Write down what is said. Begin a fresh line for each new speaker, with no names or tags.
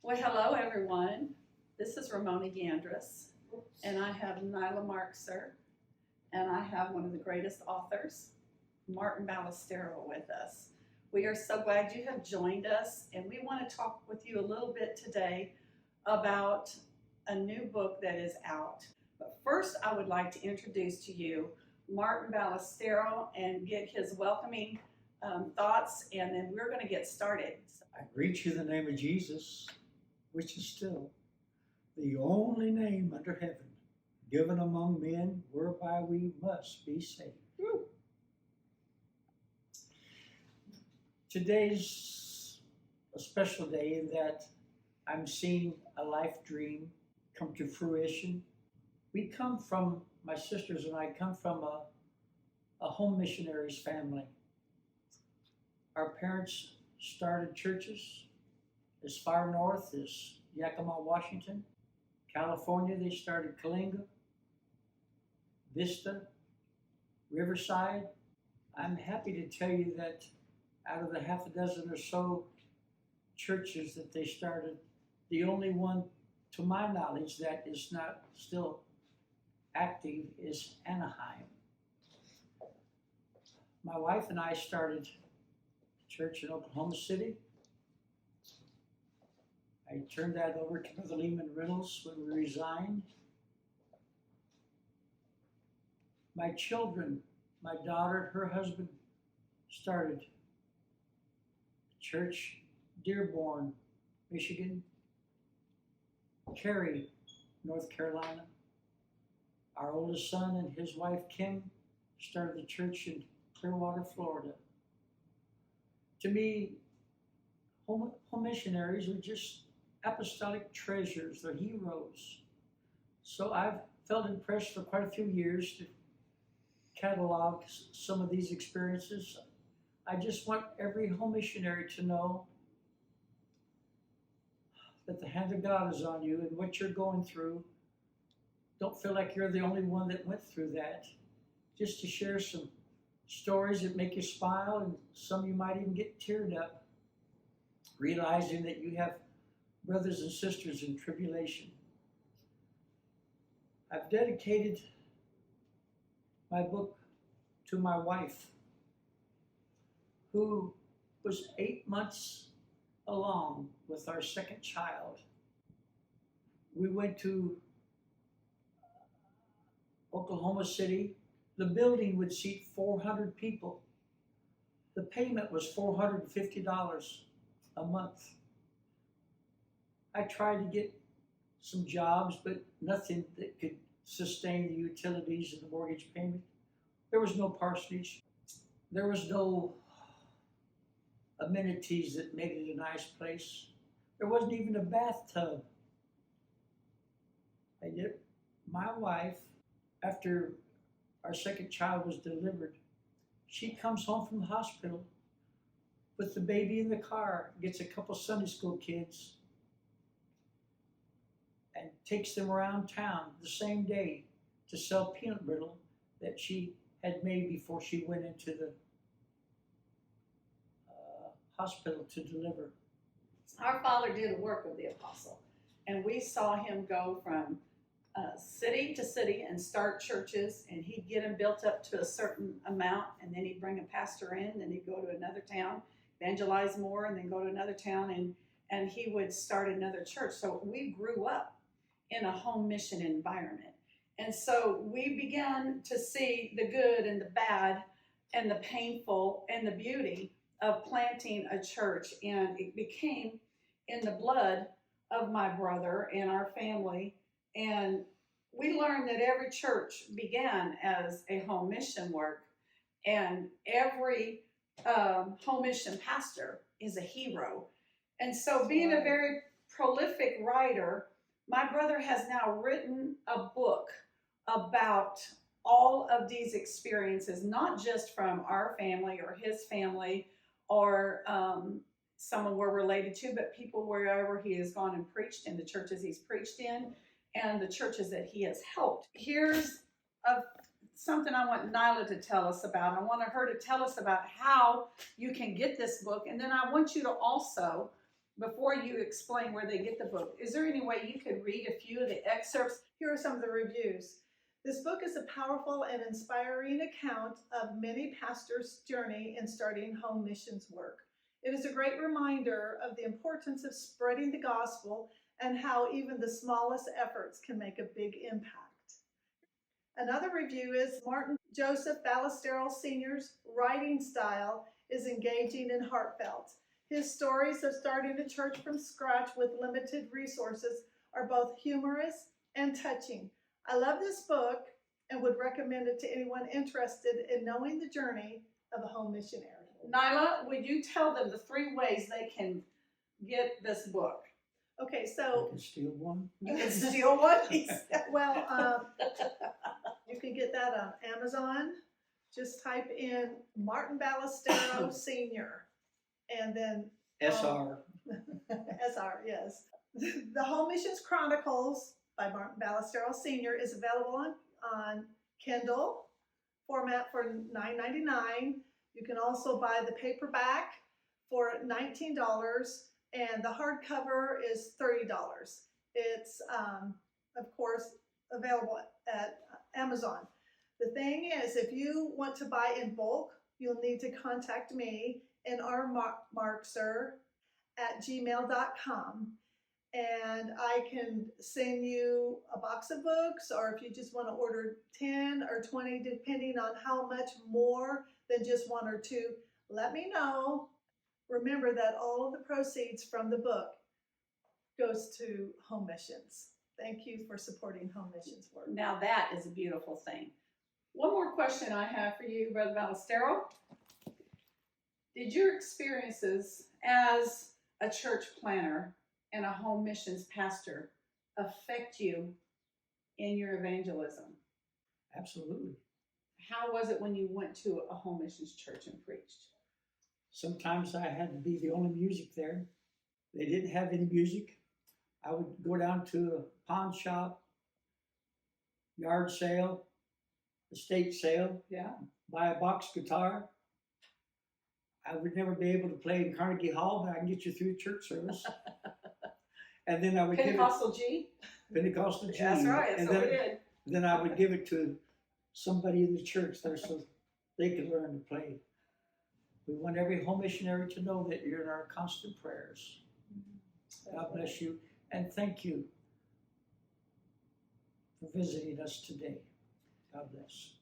Well, hello everyone. This is Ramona Gandris, and I have Nyla Markser, and I have one of the greatest authors, Martyn Ballestero, with us. We are so glad you have joined us, and we want to talk with you a little bit today about a new book that is out. But first, I would like to introduce to you Martyn Ballestero and get his welcoming thoughts, and then we're going to get started.
I greet you in the name of Jesus, which is still the only name under heaven given among men whereby we must be saved. Woo. Today's a special day in that I'm seeing a life dream come to fruition. My sisters and I come from a home missionaries family. Our parents started churches as far north as Yakima, Washington. California, they started Kalinga, Vista, Riverside. I'm happy to tell you that out of the half a dozen or so churches that they started, the only one, to my knowledge, that is not still active is Anaheim. My wife and I started church in Oklahoma City. I turned that over to Brother Lehman Reynolds when we resigned. My children, my daughter, her husband started church, Dearborn, Michigan, Cary, North Carolina. Our oldest son and his wife, Kim, started the church in Clearwater, Florida. To me, home missionaries are just apostolic treasures. They're heroes. So I've felt impressed for quite a few years to catalog some of these experiences. I just want every home missionary to know that the hand of God is on you and what you're going through. Don't feel like you're the only one that went through that. Just to share some stories that make you smile, and some you might even get teared up, realizing that you have brothers and sisters in tribulation. I've dedicated my book to my wife, who was 8 months along with our second child. We went to Oklahoma City. The building would seat 400 people. The payment was $450 a month. I tried to get some jobs, but nothing that could sustain the utilities and the mortgage payment. There was no parsonage. There was no amenities that made it a nice place. There wasn't even a bathtub. And yet, my wife, after our second child was delivered, she comes home from the hospital with the baby in the car, gets a couple Sunday school kids, and takes them around town the same day to sell peanut brittle that she had made before she went into the hospital to deliver.
Our father did the work of the apostle, and we saw him go from city to city and start churches, and he'd get them built up to a certain amount, and then he'd bring a pastor in, then he'd go to another town, evangelize more, and then go to another town, and he would start another church. So we grew up in a home mission environment. And so we began to see the good and the bad and the painful and the beauty of planting a church. And it became in the blood of my brother and our family. And we learned that every church began as a home mission work. And every home mission pastor is a hero. And so being a very prolific writer, my brother has now written a book about all of these experiences, not just from our family or his family or someone we're related to, but people wherever he has gone and preached, in the churches he's preached in and the churches that he has helped. Here's something I want Nyla to tell us about. I want her to tell us about how you can get this book, and then I want you to also before you explain where they get the book, is there any way you could read a few of the excerpts?
Here are some of the reviews. This book is a powerful and inspiring account of many pastors' journey in starting home missions work. It is a great reminder of the importance of spreading the gospel and how even the smallest efforts can make a big impact. Another review is Martyn Ballestero Sr.'s writing style is engaging and heartfelt. His stories of starting a church from scratch with limited resources are both humorous and touching. I love this book and would recommend it to anyone interested in knowing the journey of a home missionary.
Nyla, would you tell them the 3 ways they can get this book?
Okay,
I
so
can steal one.
You can steal one?
well, you can get that on Amazon. Just type in Martyn Ballestero Sr. and then
SR.
SR, yes. The Home Missions Chronicles by Martyn Ballestero Sr. is available on Kindle format for $9.99. You can also buy the paperback for $19, and the hardcover is $30. It's, of course, available at Amazon. The thing is, if you want to buy in bulk, you'll need to contact me in rmarkser@gmail.com. And I can send you a box of books, or if you just want to order 10 or 20, depending on how much more than just 1 or 2, let me know. Remember that all of the proceeds from the book goes to Home Missions. Thank you for supporting Home Missions work.
Now that is a beautiful thing. One more question I have for you, Brother Ballestero. Did your experiences as a church planner and a home missions pastor affect you in your evangelism?
Absolutely.
How was it when you went to a home missions church and preached?
Sometimes I had to be the only music there. They didn't have any music. I would go down to a pawn shop, yard sale, estate sale,
Yeah.
buy a box guitar. I would never be able to play in Carnegie Hall, but I can get you through church service. And then I would
Pentecostal G?
Pentecostal G.
That's right, that's
and
what
then,
we did.
then I would give it to somebody in the church there so they could learn to play. We want every home missionary to know that you're in our constant prayers. God bless you, and thank you for visiting us today. God bless.